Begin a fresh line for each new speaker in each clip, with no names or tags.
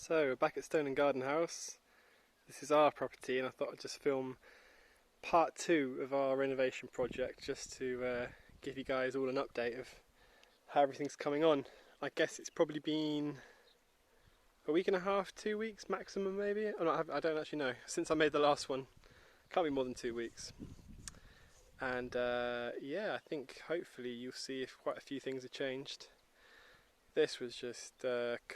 So we're back at Stone and Garden House. This is our property, and I thought I'd just film part 2 of our renovation project, just to give you guys all an update of how everything's coming on. I guess it's probably been a week and a half, 2 weeks maximum maybe. I don't actually know. Since I made the last one, can't be more than 2 weeks. And yeah, I think hopefully you'll see if quite a few things have changed. This was just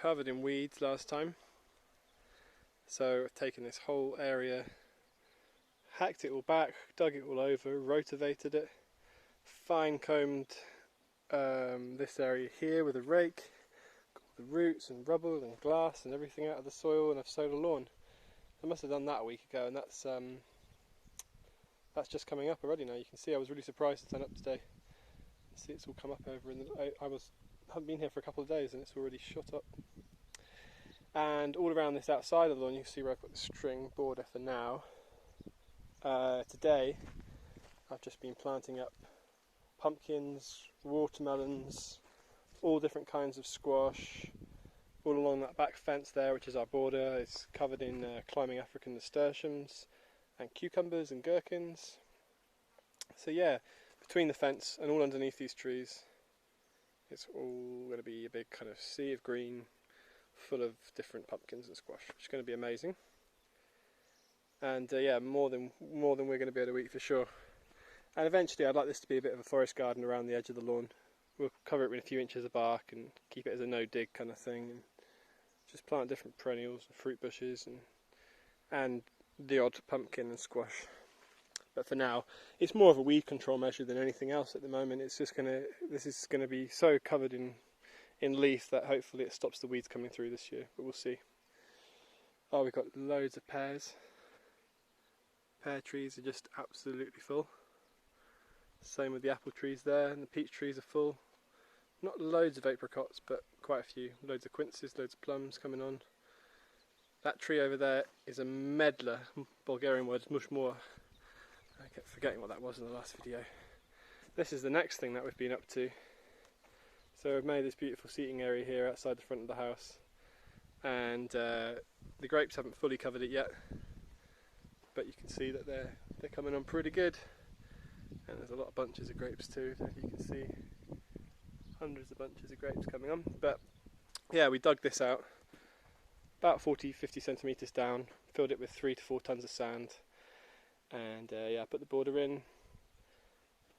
covered in weeds last time, so I've taken this whole area, hacked it all back, dug it all over, rotavated it, fine combed this area here with a rake, got all the roots and rubble and glass and everything out of the soil, and I've sowed a lawn. I must have done that a week ago, and that's just coming up already now. You can see I was really surprised to turn up today and see it's all come up over in the, haven't been here for a couple of days and it's already shot up. And all around this outside of the lawn, you can see where I've got the string border for now. Today I've just been planting up pumpkins, watermelons, all different kinds of squash, all along that back fence there, which is our border. It's covered in climbing African nasturtiums and cucumbers and gherkins. So yeah, between the fence and all underneath these trees, it's all going to be a big kind of sea of green, full of different pumpkins and squash, which is going to be amazing. And yeah, more than we're going to be able to eat for sure. And eventually I'd like this to be a bit of a forest garden around the edge of the lawn. We'll cover it with a few inches of bark and keep it as a no-dig kind of thing, and just plant different perennials and fruit bushes and the odd pumpkin and squash. But for now, it's more of a weed control measure than anything else at the moment. It's just this is gonna be so covered in leaf that hopefully it stops the weeds coming through this year, but we'll see. Oh, we've got loads of pears. Pear trees are just absolutely full. Same with the apple trees there, and the peach trees are full. Not loads of apricots, but quite a few. Loads of quinces, loads of plums coming on. That tree over there is a medlar, Bulgarian word, mushmore. I kept forgetting what that was in the last video. This is the next thing that we've been up to. So we've made this beautiful seating area here outside the front of the house, and the grapes haven't fully covered it yet, but you can see that they're coming on pretty good, and there's a lot of bunches of grapes too. You can see hundreds of bunches of grapes coming on. But yeah, we dug this out about 40-50 centimeters down, filled it with 3 to 4 tons of sand, and yeah, put the border in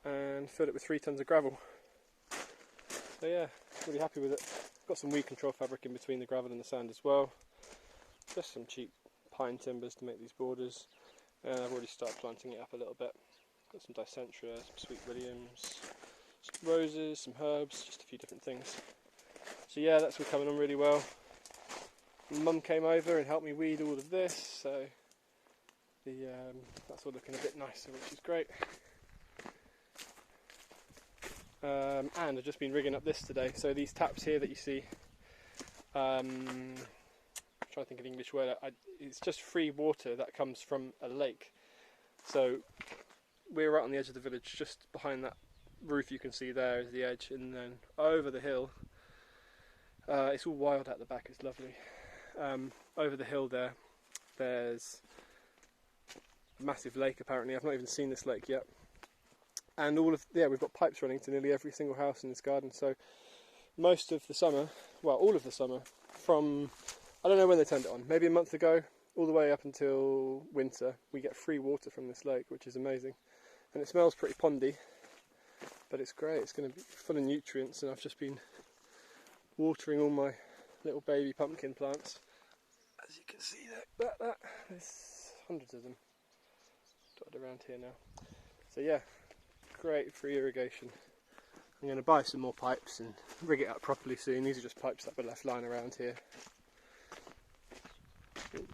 and filled it with 3 tons of gravel. So yeah, really happy with it. Got some weed control fabric in between the gravel and the sand as well. Just some cheap pine timbers to make these borders, and I've already started planting it up a little bit. Got some dicentra, some sweet williams, some roses, some herbs, just a few different things. So yeah, that's all coming on really well. Mum came over and helped me weed all of this, so that's all looking a bit nicer, which is great. And I've just been rigging up this today. So these taps here that you see, I'm trying to think of the English word. It's just free water that comes from a lake. So we're right on the edge of the village, just behind that roof you can see there is the edge, and then over the hill, it's all wild at the back, it's lovely. Over the hill there's a massive lake apparently. I've not even seen this lake yet. And we've got pipes running to nearly every single house in this garden. So most of the summer, well, all of the summer, from, I don't know when they turned it on, maybe a month ago, all the way up until winter, we get free water from this lake, which is amazing. And it smells pretty pondy, but it's great. It's going to be full of nutrients, and I've just been watering all my little baby pumpkin plants. As you can see there, there's hundreds of them dotted around here now. So yeah, great for irrigation. I'm going to buy some more pipes and rig it up properly soon. These are just pipes that were left lying around here.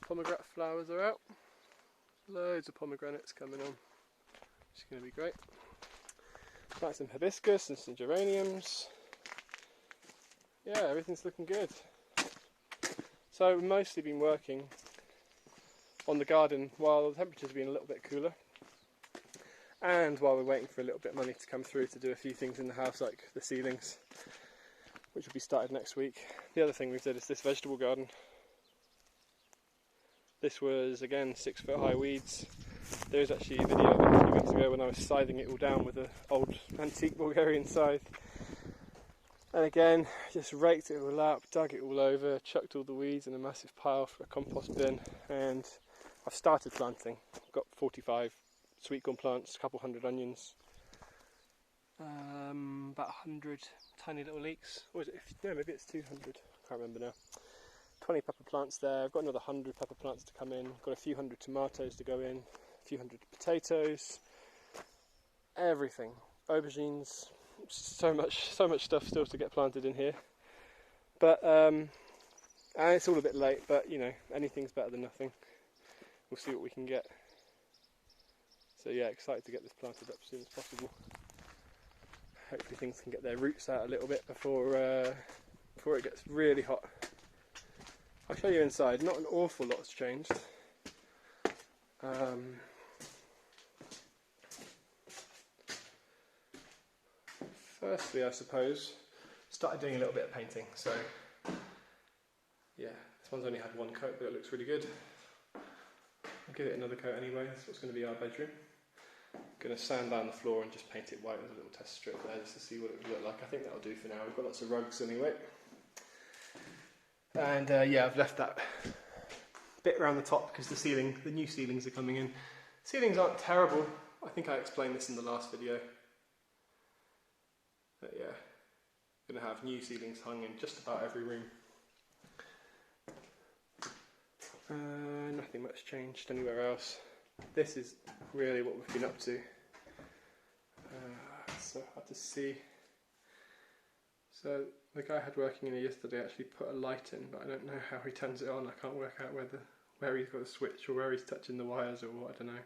Pomegranate flowers are out. Loads of pomegranates coming on. It's going to be great. Plant some hibiscus and some geraniums. Yeah, everything's looking good. So we've mostly been working on the garden while the temperature's been a little bit cooler, and while we're waiting for a little bit of money to come through to do a few things in the house, like the ceilings, which will be started next week. The other thing we've did is this vegetable garden. This was again 6-foot high weeds. There was actually a video of it a few weeks ago when I was scything it all down with an old antique Bulgarian scythe. And again, just raked it all up, dug it all over, chucked all the weeds in a massive pile for a compost bin, and I've started planting. I've got 45 sweet corn plants, a couple hundred onions, about 100 tiny little leeks, or is it, no, maybe it's 200, I can't remember now. 20 pepper plants there. I've got another 100 pepper plants to come in, got a few hundred tomatoes to go in, a few hundred potatoes, everything, aubergines, so much stuff still to get planted in here. But and it's all a bit late, but you know, anything's better than nothing. We'll see what we can get. So yeah, excited to get this planted up as soon as possible. Hopefully things can get their roots out a little bit before it gets really hot. I'll show you inside. Not an awful lot's changed. Firstly, I suppose, started doing a little bit of painting. So yeah, this one's only had one coat, but it looks really good. I'll give it another coat anyway. That's what's going to be our bedroom. I'm going to sand down the floor and just paint it white with a little test strip there just to see what it would look like. I think that'll do for now. We've got lots of rugs anyway. And yeah, I've left that bit around the top because the new ceilings are coming in. Ceilings aren't terrible. I think I explained this in the last video. But yeah, going to have new ceilings hung in just about every room. Nothing much changed anywhere else. This is really what we've been up to. So hard to see. So the guy I had working in here yesterday actually put a light in, but I don't know how he turns it on. I can't work out where he's got a switch or where he's touching the wires or what, I don't know.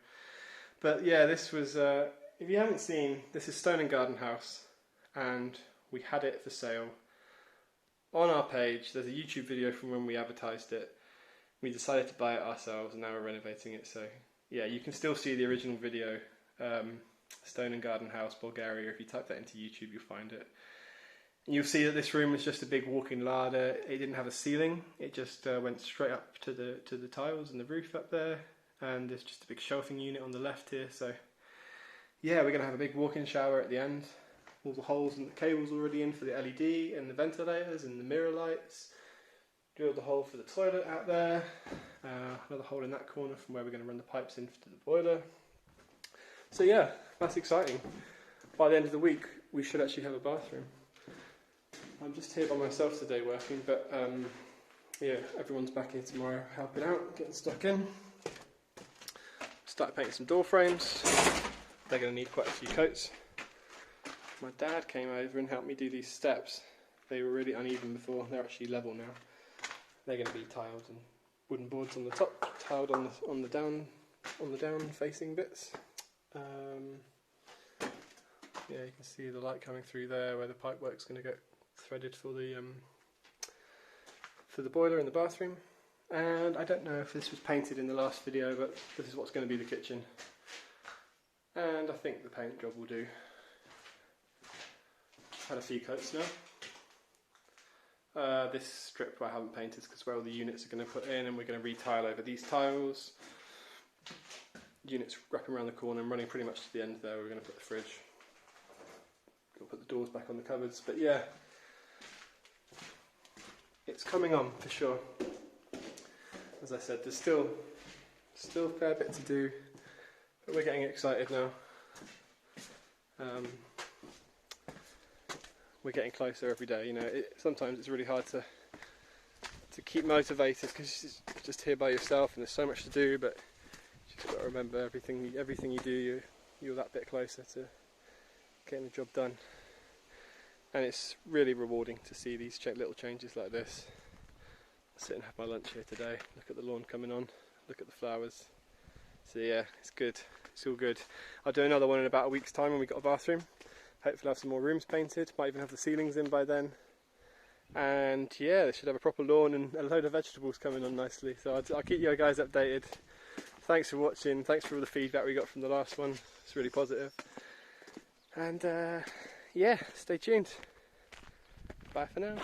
But yeah, this was, if you haven't seen, this is Stone and Garden House, and we had it for sale on our page. There's a YouTube video from when we advertised it. We decided to buy it ourselves, and now we're renovating it. So yeah, you can still see the original video, Stone and Garden House, Bulgaria. If you type that into YouTube, you'll find it. And you'll see that this room was just a big walk-in larder. It didn't have a ceiling. It just went straight up to the tiles and the roof up there. And there's just a big shelving unit on the left here. So yeah, we're going to have a big walk-in shower at the end. All the holes and the cables already in for the LED and the ventilators and the mirror lights. Drilled the hole for the toilet out there. Another hole in that corner from where we're going to run the pipes into the boiler. So yeah, that's exciting. By the end of the week, we should actually have a bathroom. I'm just here by myself today working, but yeah, everyone's back here tomorrow helping out, getting stuck in. Started painting some door frames. They're going to need quite a few coats. My dad came over and helped me do these steps. They were really uneven before, they're actually level now. They're going to be tiled and wooden boards on the top, tiled on the down facing bits. Yeah, you can see the light coming through there where the pipe work's going to get threaded for the boiler in the bathroom. And I don't know if this was painted in the last video, but this is what's going to be the kitchen. And I think the paint job will do. Had a few coats now. This strip I haven't painted because where all the units are going to put in, and we're going to re-tile over these tiles. Units wrapping around the corner and running pretty much to the end there. We're going to put the fridge. We'll put the doors back on the cupboards. But yeah, it's coming on for sure. As I said, there's still a fair bit to do, but we're getting excited now. We're getting closer every day. You know, sometimes it's really hard to keep motivated because you're just here by yourself and there's so much to do. But you just got to remember everything you do, you're that bit closer to getting the job done. And it's really rewarding to see these little changes like this. Sit and have my lunch here today, look at the lawn coming on, look at the flowers. So yeah, it's good, it's all good. I'll do another one in about a week's time when we've got a bathroom. Hopefully I'll have some more rooms painted, might even have the ceilings in by then. And yeah, they should have a proper lawn and a load of vegetables coming on nicely. So I'll keep you guys updated. Thanks for watching, thanks for all the feedback we got from the last one, it's really positive. And yeah, stay tuned. Bye for now.